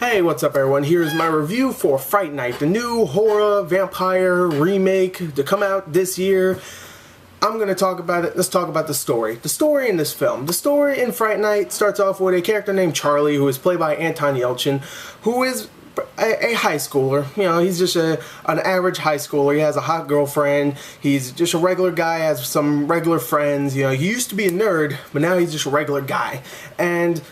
Hey, what's up everyone? Here's my review for Fright Night, the new horror vampire remake to come out this year. I'm going to talk about it. Let's talk about the story. The story in this film. The story in Fright Night starts off with a character named Charlie, who is played by Anton Yelchin, who is a high schooler. You know, he's just an average high schooler. He has a hot girlfriend. He's just a regular guy, has some regular friends. You know, he used to be a nerd, but now he's just a regular guy. And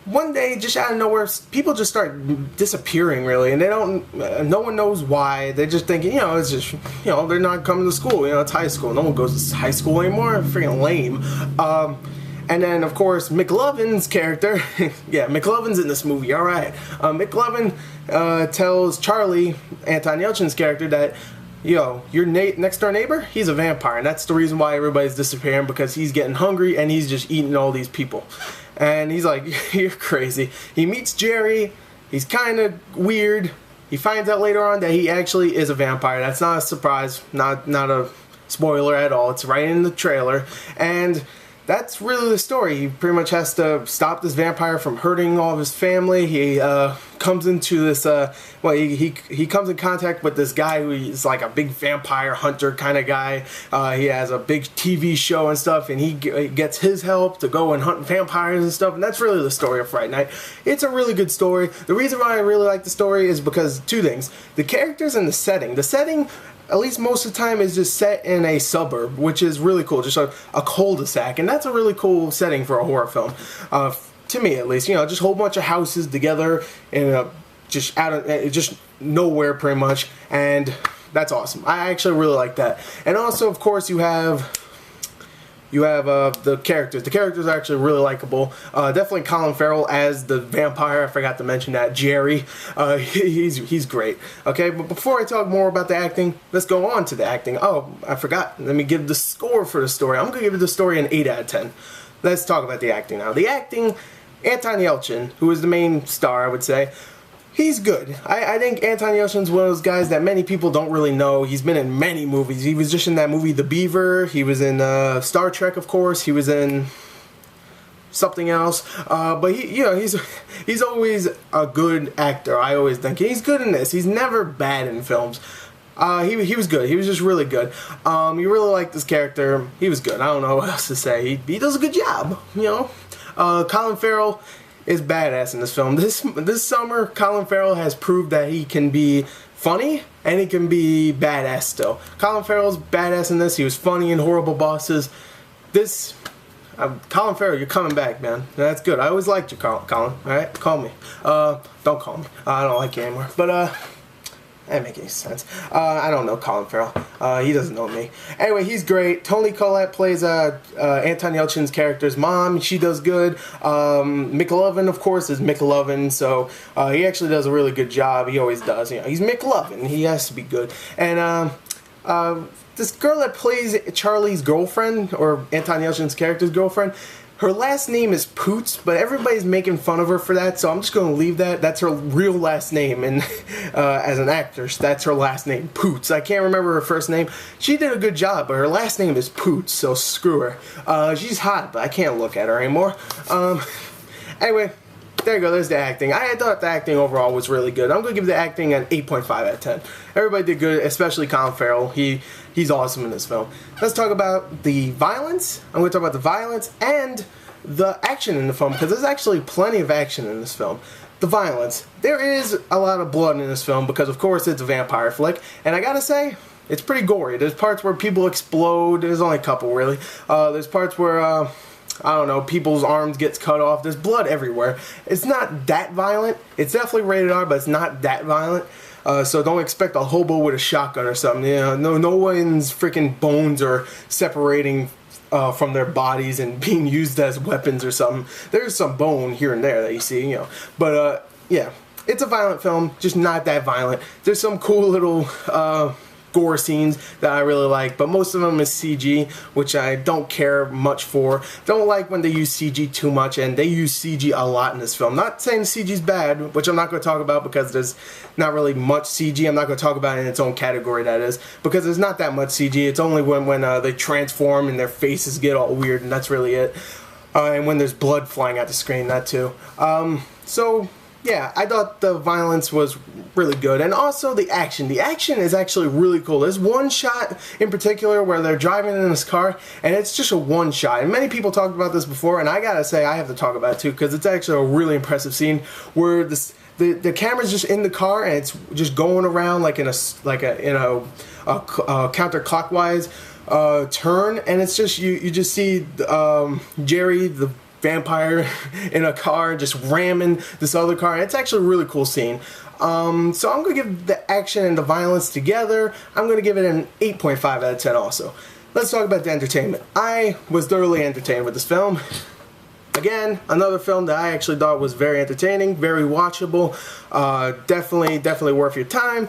one day, just out of nowhere, people just start disappearing, really, and they don't, no one knows why. They're just thinking, you know, it's just, you know, they're not coming to school, you know, it's high school. No one goes to high school anymore. Freaking lame. And then, of course, McLovin's character, yeah, McLovin's in this movie, alright. McLovin tells Charlie, Anton Yelchin's character, that, yo, your next door neighbor, he's a vampire, and that's the reason why everybody's disappearing, because he's getting hungry and he's just eating all these people. And he's like, you're crazy. He meets Jerry. He's kind of weird. He finds out later on that he actually is a vampire. That's not a surprise. Not a spoiler at all. It's right in the trailer. And that's really the story. He pretty much has to stop this vampire from hurting all of his family. He comes into this, well, he comes in contact with this guy who is like a big vampire hunter kind of guy. He has a big TV show and stuff, and he gets his help to go and hunt vampires and stuff, and that's really the story of Fright Night. It's a really good story. The reason why I really like the story is because two things. The characters and the setting. The setting, at least most of the time, is just set in a suburb, which is really cool, just a cul-de-sac, and that's a really cool setting for a horror film, to me at least. You know, just a whole bunch of houses together in just nowhere pretty much, and that's awesome. I actually really like that. And also, of course, you have the characters. The characters are actually really likable. Definitely Colin Farrell as the vampire. I forgot to mention that. Jerry. He's great. Okay, but before I talk more about the acting, let's go on to the acting. Oh, I forgot. Let me give the score for the story. I'm going to give the story an 8 out of 10. Let's talk about the acting now. The acting, Anton Yelchin, who is the main star, I would say, he's good. I think Anton Yelchin's one of those guys that many people don't really know. He's been in many movies. He was just in that movie The Beaver. He was in Star Trek, of course. He was in something else. But he's always a good actor. I always think he's good in this. He's never bad in films. He was good. He was just really good. You really like this character. He was good. I don't know what else to say. He does a good job. You know, Colin Farrell is badass in this film. This summer, Colin Farrell has proved that he can be funny and he can be badass still. Colin Farrell's badass in this. He was funny in Horrible Bosses. Colin Farrell, you're coming back, man. That's good. I always liked you, Colin. Alright? Call me. Don't call me. I don't like you anymore. But, that doesn't make any sense. I don't know Colin Farrell. He doesn't know me. Anyway, he's great. Toni Collette plays Anton Yelchin's character's mom. She does good. McLovin, of course, is McLovin, so he actually does a really good job. He always does. You know, he's McLovin. He has to be good. And this girl that plays Charlie's girlfriend, or Anton Yelchin's character's girlfriend, her last name is Poots, but everybody's making fun of her for that, so I'm just going to leave that. That's her real last name, and as an actress, that's her last name, Poots. I can't remember her first name. She did a good job, but her last name is Poots, so screw her. She's hot, but I can't look at her anymore. Anyway, there you go, there's the acting. I thought the acting overall was really good. I'm going to give the acting an 8.5 out of 10. Everybody did good, especially Colin Farrell. He's awesome in this film. Let's talk about the violence. I'm going to talk about the violence and the action in the film, because there's actually plenty of action in this film. The violence. There is a lot of blood in this film because, of course, it's a vampire flick. And I gotta say, it's pretty gory. There's parts where people explode. There's only a couple, really. There's parts where, I don't know, people's arms gets cut off. There's blood everywhere. It's not that violent. It's definitely rated R, but it's not that violent. So don't expect a hobo with a shotgun or something. You know, no one's freaking bones are separating from their bodies and being used as weapons or something. There's some bone here and there that you see, you know. But yeah, it's a violent film, just not that violent. There's some cool little gore scenes that I really like, but most of them is CG, which I don't care much for. Don't like when they use CG too much, and they use CG a lot in this film. Not saying CG's bad, which I'm not going to talk about because there's not really much CG. I'm not going to talk about it in its own category, that is, because there's not that much CG. It's only when they transform and their faces get all weird, and that's really it. And when there's blood flying out the screen, that too. So yeah, I thought the violence was really good, and also the action. The action is actually really cool. There's one shot in particular where they're driving in this car, and it's just a one shot. And many people talked about this before, and I gotta say I have to talk about it too, because it's actually a really impressive scene where the camera's just in the car and it's just going around like in a counterclockwise turn, and it's just you just see Jerry the vampire in a car just ramming this other car, and it's actually a really cool scene. So I'm going to give the action and the violence together, I'm going to give it an 8.5 out of 10 also. Let's talk about the entertainment. I was thoroughly entertained with this film. Again, another film that I actually thought was very entertaining, very watchable, definitely worth your time.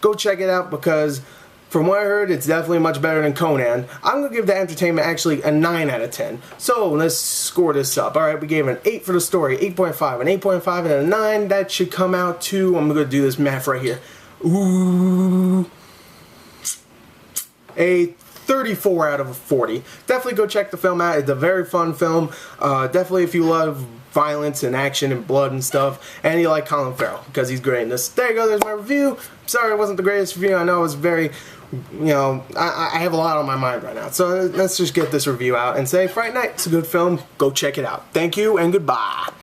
Go check it out, because from what I heard, it's definitely much better than Conan. I'm going to give the entertainment actually a 9 out of 10. So let's score this up. Alright, we gave it an 8 for the story, 8.5, an 8.5, and a 9. That should come out to, I'm going to do this math right here. Ooh, a 34 out of 40. Definitely go check the film out. It's a very fun film. Definitely if you love violence and action and blood and stuff, and you like Colin Farrell, because he's great in this. There you go, there's my review. Sorry it wasn't the greatest review. I know it was very, I have a lot on my mind right now. So let's just get this review out and say Fright Night, it's a good film. Go check it out. Thank you and goodbye.